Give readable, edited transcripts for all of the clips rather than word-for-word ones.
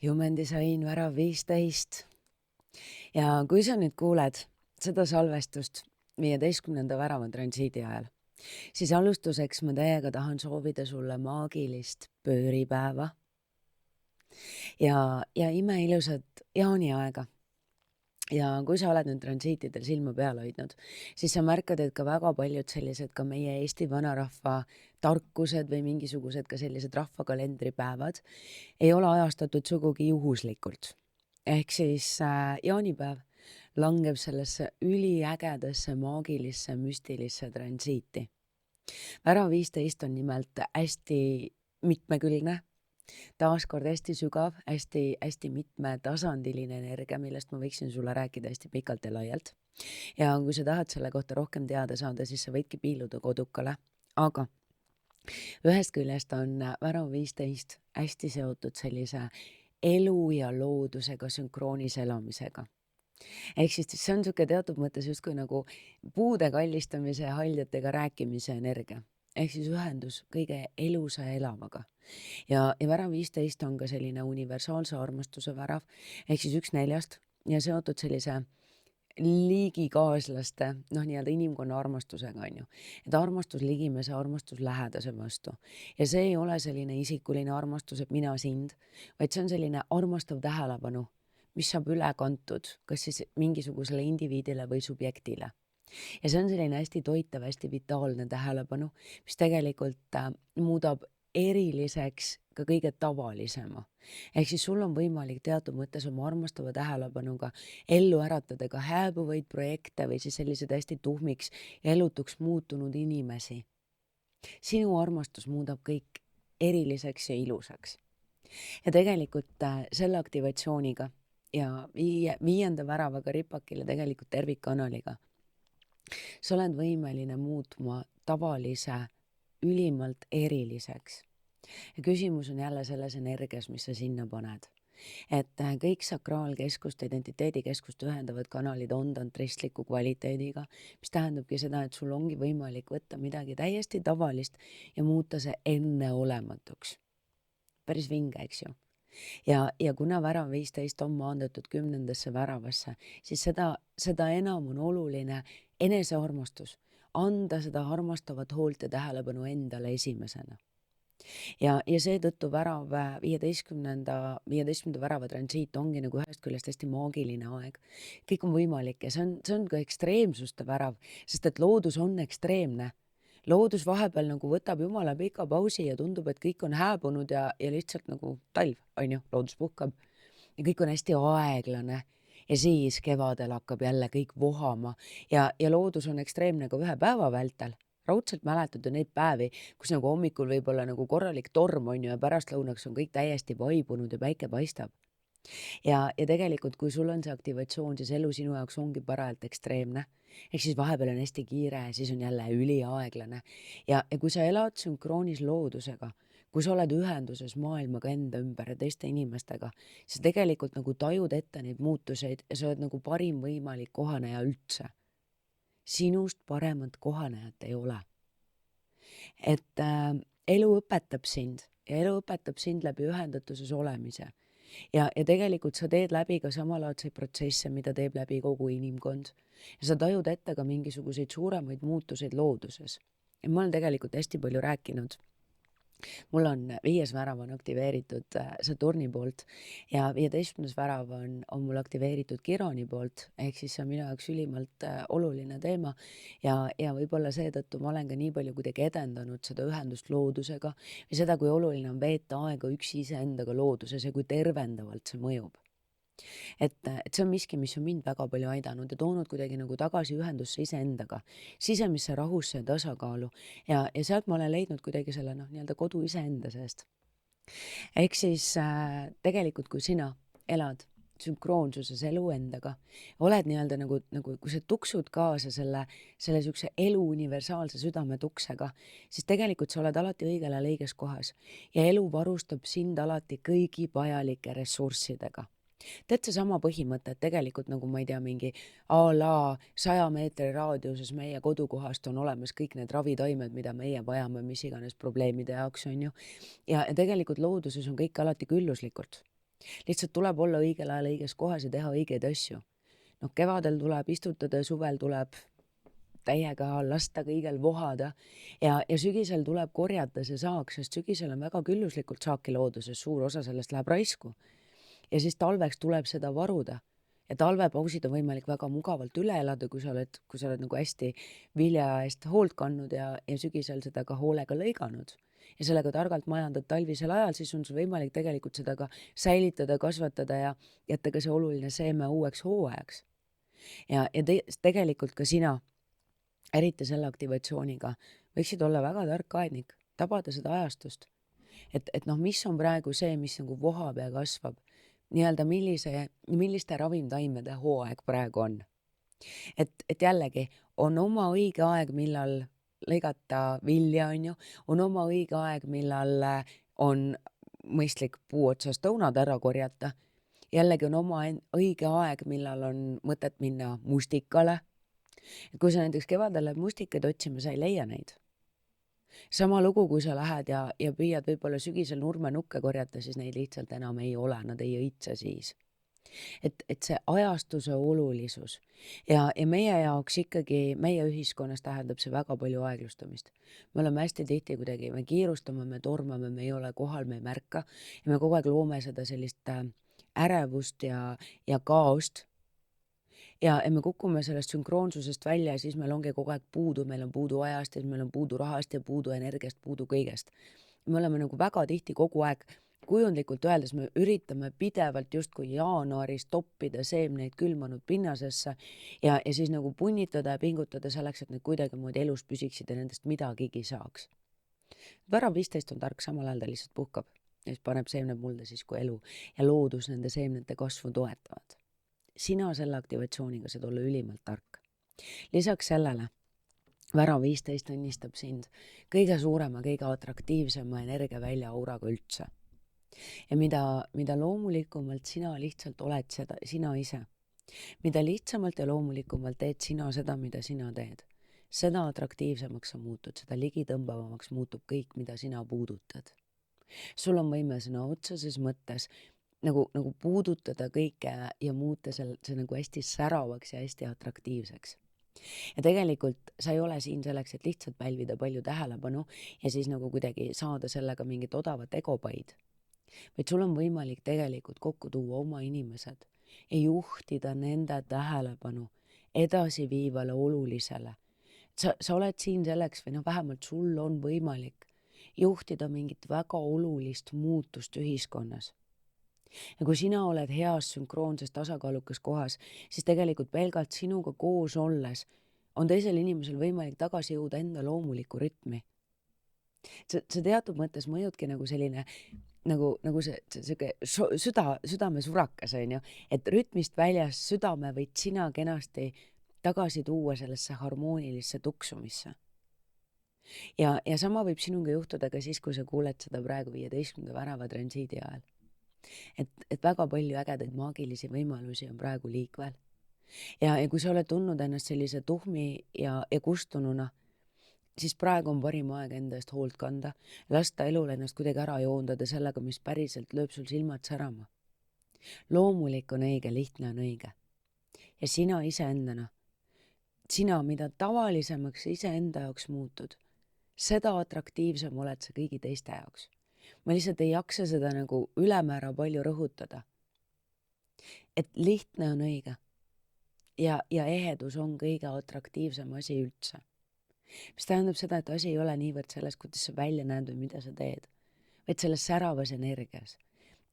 Human Design värav 15. Ja kui sa nüüd kuuled seda salvestust 15. värava transiidi ajal, siis alustuseks ma täiega tahan soovida sulle maagilist pööripäeva ja imeilusat jaaniaega. Ja kui sa oled nüüd transiitidel silma peal hoidnud, siis sa märkad, et ka väga paljud sellised ka meie Eesti vanarahva tarkused või mingisugused ka sellised rahvakalendripäevad ei ole ajastatud sugugi juhuslikult. Ehk siis jaanipäev langeb sellesse üliägedasse, maagilisse, müstilisse transiiti. Värav 15 on nimelt hästi mitmekülgne, taaskord hästi sügav, hästi mitmetasandiline energia, millest ma võiksin sulle rääkida hästi pikalt ja laialt. Ja kui sa tahad selle kohta rohkem teada saada, siis sa võidki piiluda kodukale. Aga ühest küljest on värav 15 hästi seotud sellise elu ja loodusega sünkroonis elamisega. Ehk siis see on niisugune teatud mõttes justkui nagu puude kallistamise ja haljatega rääkimise energia. Ehk siis ühendus kõige elusa elavaga. Ja värav 15 on ka selline universaalse armastuse värav, ehk siis 1/4 ja seotud sellise liigikaaslaste, nii-öelda inimkonna armastusega, on ju. Et armastus ligimese, armastus lähedase vastu. Ja see ei ole selline isikuline armastus, et mina sind, vaid see on selline armastav tähelepanu, mis saab üle kantud, kas siis mingisugusele indiviidile või subjektile. Ja see on selline hästi toitav, hästi vitaalne tähelepanu, mis tegelikult muudab eriliseks ka kõige tavalisema. Ehk siis sul on võimalik teatud mõttes oma armastava tähelepanuga ellu äratada ka hääbuvaid projekte või siis sellised hästi tuhmiks ja elutuks muutunud inimesi. Sinu armastus muudab kõik eriliseks ja ilusaks. Ja tegelikult selle aktivatsiooniga ja 5. väravaga ripakile tegelikult tervikkanaliga sa oled võimeline muutma tavalise ülimalt eriliseks. Ja küsimus on jälle selles energias, mis sa sinna paned. Et kõik sakraalkeskust, identiteedikeskust ühendavad kanalid on tantristliku kvaliteediga, mis tähendabki seda, et sul ongi võimalik võtta midagi täiesti tavalist ja muuta see enneolematuks. Päris vinge, eks ju? Ja kuna värav 15 on maandatud 10. väravasse, siis seda enam on oluline enesearmastus, anda seda armastavat hoolt ja tähelepanu endale esimesena. Ja seetõttu värav 15. värava transiit ongi nagu ühest küljest hästi maagiline aeg. Kõik on võimalik ja see on ka ekstreemsuste värav, sest et loodus on ekstreemne. Loodus vahepeal nagu võtab jumala pika pausi ja tundub, et kõik on hääbunud ja lihtsalt nagu talv, on ju, loodus puhkab. Ja kõik on hästi aeglane ja siis kevadel hakkab jälle kõik vohama ja loodus on ekstreemne ka 1 päeva vältel. Raudselt mäletad ju neid päevi, kus nagu hommikul võib olla nagu korralik torm, on ju, ja pärastlõunaks on kõik täiesti vaibunud ja päike paistab. Ja tegelikult, kui sul on see aktivatsioon, siis elu sinu jaoks ongi parajalt ekstreemne. Ehk siis vahepeal on hästi kiire ja siis on jälle üliaeglane. Ja kui sa elad sünkroonis loodusega, kui sa oled ühenduses maailmaga enda ümber ja teiste inimestega, siis tegelikult nagu tajud ette neid muutuseid ja sa oled nagu parim võimalik kohaneja üldse. Sinust paremat kohanejat ei ole. Et elu õpetab sind ja elu õpetab sind läbi ühendatuses olemise. Ja tegelikult sa teed läbi ka samalaadseid protsesse, mida teeb läbi kogu inimkond. Ja sa tajud ette ka mingisuguseid suuremaid muutuseid looduses. Ja ma olen tegelikult hästi palju rääkinud. Mul on 5. värav on aktiveeritud Saturni poolt ja 15. värav on mul aktiveeritud Kironi poolt, ehk siis see on minu jaoks ülimalt oluline teema ja võib-olla seetõttu ma olen ka nii palju kuidagi edendanud seda ühendust loodusega ja seda, kui oluline on veeta aega üksi iseendaga looduses ja kui tervendavalt see mõjub. Et see on miski, mis on mind väga palju aidanud ja toonud kuidagi nagu tagasi ühendusse iseendaga, sisemisse rahusse ja tasakaalu ja sealt ma olen leidnud kuidagi selle nii-öelda kodu iseenda seest. Ehk siis tegelikult, kui sina elad sünkroonsuses elu endaga, oled nii-öelda nagu kui sa tuksud kaasa selle sihukese elu universaalse südame tuksega, siis tegelikult sa oled alati õigel ajal õiges kohas ja elu varustab sind alati kõigi vajalike ressurssidega. Tead seesama põhimõte, et tegelikult nagu ma ei tea, mingi a la 100 meetri raadiuses meie kodukohast on olemas kõik need ravitaimed, mida meie vajame, mis iganes probleemide jaoks on ju. Ja tegelikult looduses on kõik alati külluslikult. Lihtsalt tuleb olla õigel ajal õiges kohas ja teha õigeid asju. Noh, kevadel tuleb istutada, suvel tuleb täiega lasta kõigel vohada ja sügisel tuleb korjata see saak, sest sügisel on väga külluslikult saaki looduses, suur osa sellest läheb raisku. Ja siis talveks tuleb seda varuda ja talvepausid on võimalik väga mugavalt üle elada, kui sa oled nagu hästi vilja eest hoolt kandnud ja sügisel seda ka hoolega lõiganud ja sellega targalt majandad talvisel ajal, siis on sul võimalik tegelikult seda ka säilitada, kasvatada ja jätta ka see oluline seeme uueks hooajaks. Ja tegelikult ka sina, eriti selle aktivatsiooniga, võiksid olla väga tark aednik, tabada seda ajastust. Et noh, mis on praegu see, mis nagu vohab ja kasvab, nii-öelda milliste ravimtaimede hooaeg praegu on. Et jällegi, on oma õige aeg, millal lõigata vilja, on oma õige aeg, millal on mõistlik puu otsast õunad ära korjata. Jällegi on oma õige aeg, millal on mõtet minna mustikale. Kui sa näiteks kevadel lähed mustikaid otsima, sa ei leia neid. Sama lugu, kui sa lähed ja püüad võib-olla sügisel nurmenukke korjata, siis neid lihtsalt enam ei ole, nad ei õitse siis. Et see ajastuse olulisus ja meie jaoks ikkagi, meie ühiskonnas tähendab see väga palju aeglustamist. Me oleme hästi tihti kuidagi, me kiirustame, me tormame, me ei ole kohal, me ei märka ja me kogu aeg loome seda sellist ärevust ja kaost. Ja me kukume sellest sünkroonsusest välja ja siis meil ongi kogu aeg puudu, meil on puudu ajast ja meil on puudu rahast ja puudu energiast, puudu kõigest. Me oleme nagu väga tihti kogu aeg kujundlikult öeldes, me üritame pidevalt justkui jaanuaris toppida seemneid külmanud pinnasesse ja siis nagu punnitada ja pingutada selleks, et need kuidagimoodi elus püsiksid ja nendest midagigi saaks. Värav 15 on tark, samal ajal ta lihtsalt puhkab ja siis paneb seemned mulda siis, kui elu ja loodus nende seemnete kasvu toetavad. Sina selle aktivatsiooniga saad olla ülimalt tark. Lisaks sellele, värav 15 õnnistab sind kõige suurema, kõige atraktiivsema energiavälja auraga üldse. Ja mida loomulikumalt sina lihtsalt oled sina ise, mida lihtsamalt ja loomulikumalt teed sina seda, mida sina teed, seda atraktiivsemaks sa muutud, seda ligitõmbavamaks muutub kõik, mida sina puudutad. Sul on võime sõna otseses mõttes nagu puudutada kõike ja muuta see nagu hästi säravaks ja hästi atraktiivseks. Ja tegelikult sa ei ole siin selleks, et lihtsalt pälvida palju tähelepanu ja siis nagu kuidagi saada sellega mingit odavat egopaid. Vaid sul on võimalik tegelikult kokku tuua oma inimesed ja juhtida nende tähelepanu edasiviivale olulisele. Sa oled siin selleks või vähemalt sul on võimalik juhtida mingit väga olulist muutust ühiskonnas. Ja kui sina oled heas sünkroonses tasakaalukas kohas, siis tegelikult pelgalt sinuga koos olles on teisel inimesel võimalik tagasi jõuda enda loomulikku rütmi. Sa teatud mõttes mõjudki nagu selline nagu see südame surakas, et rütmist väljas südame võid sina kenasti tagasi tuua sellesse harmoonilisse tuksumisse. Ja sama võib sinuga juhtuda ka siis, kui sa kuuled seda praegu 15. värava transiidi ajal. Et väga palju ägedaid maagilisi võimalusi on praegu liikvel. Ja kui sa oled tundnud ennast sellise tuhmi ja kustununa, siis praegu on parim aeg enda eest hoolt kanda, lasta elul ennast kuidagi ära joondada sellega, mis päriselt lööb sul silmad särama. Loomulik on õige, lihtne on õige. Ja sina iseendana, sina, mida tavalisemaks iseenda jaoks muutud, seda atraktiivsem oled sa kõigi teiste jaoks. Ma lihtsalt ei jaksa seda nagu ülemäära palju rõhutada. Et lihtne on õige ja ehedus on kõige atraktiivsem asi üldse. Mis tähendab seda, et asi ei ole niivõrd selles, kuidas sa välja näed või mida sa teed, vaid selles säravas energias.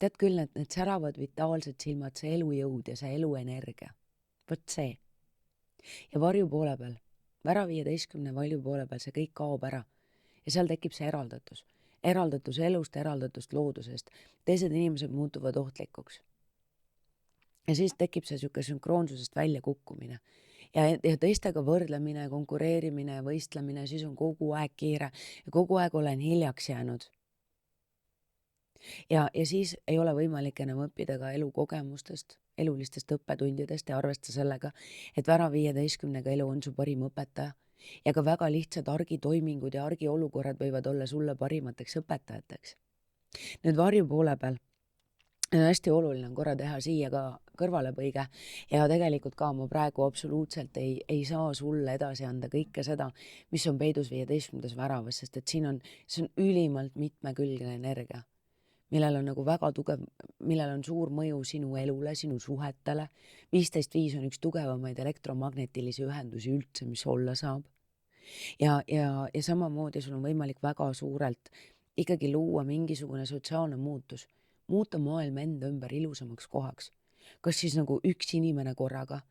Tead küll, et need säravad vitaalsed silmad, see elujõud ja see eluenergia. Vot see. Ja varju poole peal, vära 15 valju poole peal, see kõik kaob ära ja seal tekib see eraldatus. Eraldatus elust, eraldatust loodusest. Teised inimesed muutuvad ohtlikuks. Ja siis tekib see sünkroonsusest välja kukkumine. Ja teistega võrdlemine, konkureerimine, võistlemine, siis on kogu aeg kiire ja kogu aeg olen hiljaks jäänud. Ja siis ei ole võimalik enam õppida ka elukogemustest, elulistest õppetundidest ja arvesta sellega, et vära 15-ga elu on su parim õpetaja ja ka väga lihtsad argitoimingud ja argiolukorrad võivad olla sulle parimateks õpetajateks. Nüüd varju poole peal on hästi oluline on korra teha siia ka kõrvalepõige ja tegelikult ka ma praegu absoluutselt ei saa sulle edasi anda kõike seda, mis on peidus 15. väravas, sest et see on ülimalt mitmekülgne energia, millel on nagu väga tugev, millel on suur mõju sinu elule, sinu suhetele. 15.5 on üks tugevamaid elektromagnetilisi ühendusi üldse, mis olla saab. Ja samamoodi sul on võimalik väga suurelt ikkagi luua mingisugune sotsiaalne muuta maailm enda ümber ilusamaks kohaks. Kas siis nagu üks inimene korraga.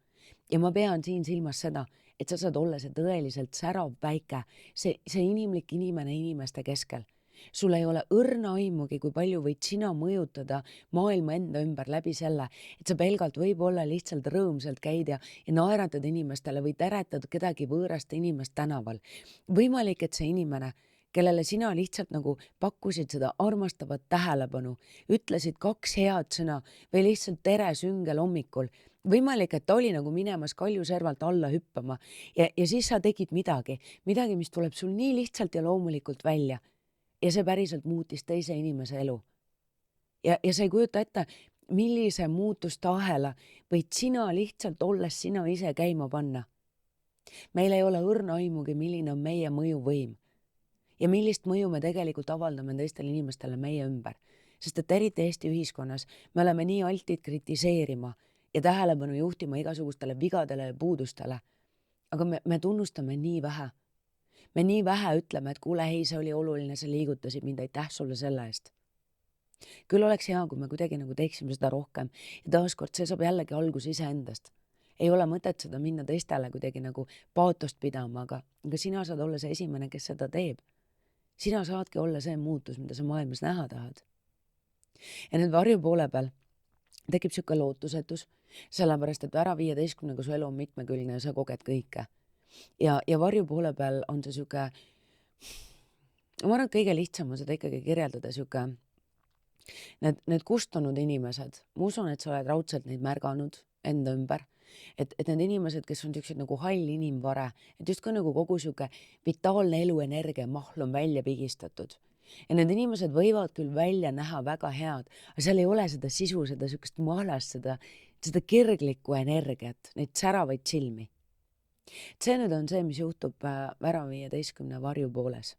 Ja ma pean siin silmas seda, et sa saad olla see tõeliselt särav päike, see inimlik inimene inimeste keskel. Sul ei ole õrna aimugi, kui palju võid sina mõjutada maailma enda ümber läbi selle, et sa pelgalt võib-olla lihtsalt rõõmsalt käid ja naeratad inimestele või teretad kedagi võõrast inimest tänaval. Võimalik, et see inimene, kellele sina lihtsalt nagu pakkusid seda armastavat tähelepanu, ütlesid 2 head sõna või lihtsalt tere süngel hommikul. Võimalik, et ta oli nagu minemas kaljuservalt alla hüppama ja siis sa tegid midagi, mis tuleb sul nii lihtsalt ja loomulikult välja. Ja see päriselt muutis teise inimese elu. Ja sa ei kujuta ette, millise muutustahela võid sina lihtsalt olles sina ise käima panna. Meil ei ole õrna aimugi, milline on meie mõjuvõim. Ja millist mõju me tegelikult avaldame teistele inimestele meie ümber. Sest et eriti Eesti ühiskonnas me oleme nii altid kritiseerima ja tähelepanu juhtima igasugustele vigadele ja puudustele. Aga me tunnustame nii vähe. Me nii vähe ütleme, et kuule, ei, see oli oluline, sa liigutasid mind, aitäh sulle selle eest. Küll oleks hea, kui me kuidagi nagu teeksime seda rohkem ja taaskord see saab jällegi alguse iseendast. Ei ole mõtet seda minna teistele kuidagi nagu paatost pidama, aga sina saad olla see esimene, kes seda teeb. Sina saadki olla see muutus, mida sa maailmas näha tahad. Ja nüüd varju poole peal tekib siuke lootusetus, sellepärast, et ära 15-ga su elu on mitmekülgne ja sa koged kõike. Ja varju poole peal on see siuke, ma arvan, et kõige lihtsam on seda ikkagi kirjeldada siuke, need kustunud inimesed, ma usun, et sa oled raudselt neid märganud enda ümber, et need inimesed, kes on siuksed nagu hall inimvare, et justkui nagu kogu siuke vitaalne eluenergia mahl on välja pigistatud. Ja need inimesed võivad küll välja näha väga head, aga seal ei ole seda sisu, seda siukest mahlast, seda kirglikku energiat, neid säravaid silmi. See nüüd on see, mis juhtub vära 15 varju pooles.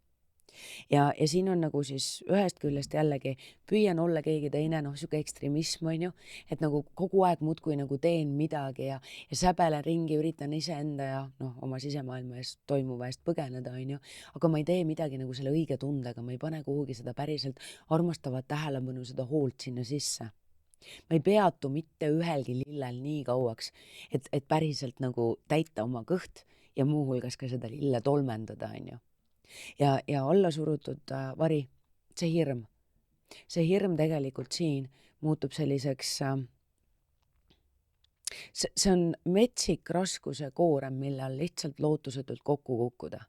Ja siin on nagu siis ühest küljest jällegi püüan olla keegi teine, siuke ekstremism on ju, et nagu kogu aeg muudkui nagu teen midagi ja säbelen ringi, üritan iseenda ja oma sisemaailma eest toimuva eest põgeneda on ju, aga ma ei tee midagi nagu selle õige tundega, ma ei pane kuhugi seda päriselt armastavat tähelepanu, seda hoolt sinna sisse. Ma ei peatu mitte ühelgi lillel nii kauaks, et päriselt nagu täita oma kõht ja muuhulgas ka seda lille tolmendada, on ju. Ja alla surutud vari, see hirm tegelikult siin muutub selliseks, see on metsik raskuse koorem, millal lihtsalt lootusetult kokku kukkuda.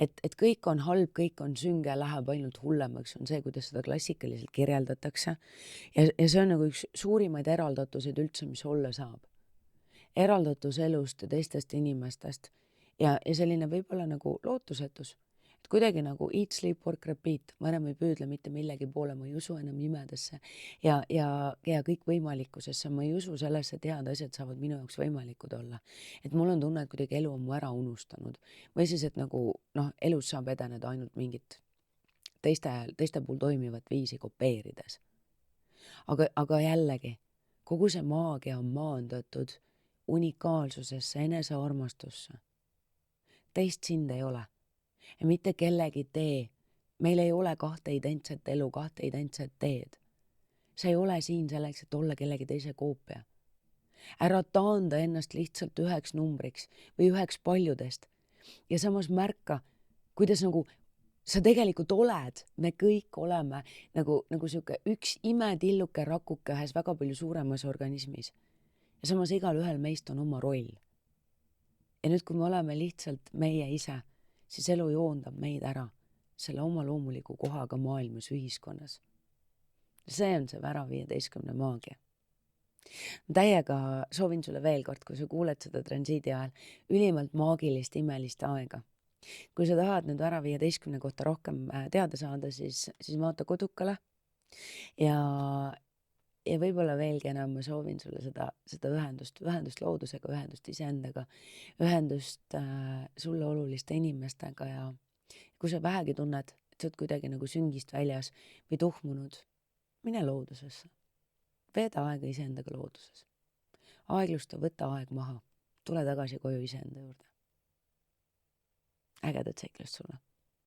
Et kõik on halb, kõik on sünge, läheb ainult hullemaks, on see, kuidas seda klassikaliselt kirjeldatakse. Ja see on nagu üks suurimaid eraldatuseid üldse, mis olla saab. Eraldatus elust ja teistest inimestest ja selline võib-olla nagu lootusetus. Et kuidagi nagu eat, sleep, work, repeat, ma enam ei püüdle mitte millegi poole, ma ei usu enam imedesse ja kõik võimalikkusesse, ma ei usu sellesse, et head asjad saavad minu jaoks võimalikud olla. Et mul on tunne, et kuidagi elu on mu ära unustanud või siis, et nagu elus saab edeneda ainult mingit teiste puhul toimivat viisi kopeerides. Aga jällegi, kogu see maagia on maandatud unikaalsusesse, enesearmastusse. Teist sind ei ole. Ja mitte kellegi tee. Meil ei ole 2 identset elu, 2 identset teed. Sa ei ole siin selleks, et olla kellegi teise koopia. Ära taanda ennast lihtsalt üheks numbriks või üheks paljudest. Ja samas märka, kuidas nagu sa tegelikult oled, me kõik oleme nagu siuke üks imetilluke rakuke ühes väga palju suuremas organismis. Ja samas igal ühel meist on oma roll. Ja nüüd, kui me oleme lihtsalt meie ise, siis elu joondab meid ära selle oma loomuliku kohaga maailmas, ühiskonnas. See on see vära 15 maagia. Täiega soovin sulle veel kord, kui sa kuuled seda transiidi ajal, ülimalt maagilist, imelist aega. Kui sa tahad nüüd vära 15 kohta rohkem teada saada, siis vaata Kodukale ja ja võib-olla veelgi enam ma soovin sulle seda ühendust loodusega, ühendust iseendaga, ühendust sulle oluliste inimestega ja kui sa vähegi tunned, et sa oled kuidagi nagu süngist väljas või tuhmunud, mine loodusesse. Veeda aega iseendaga looduses. Aeglusta, võta aeg maha. Tule tagasi koju iseenda juurde. Ägedat seiklust sulle!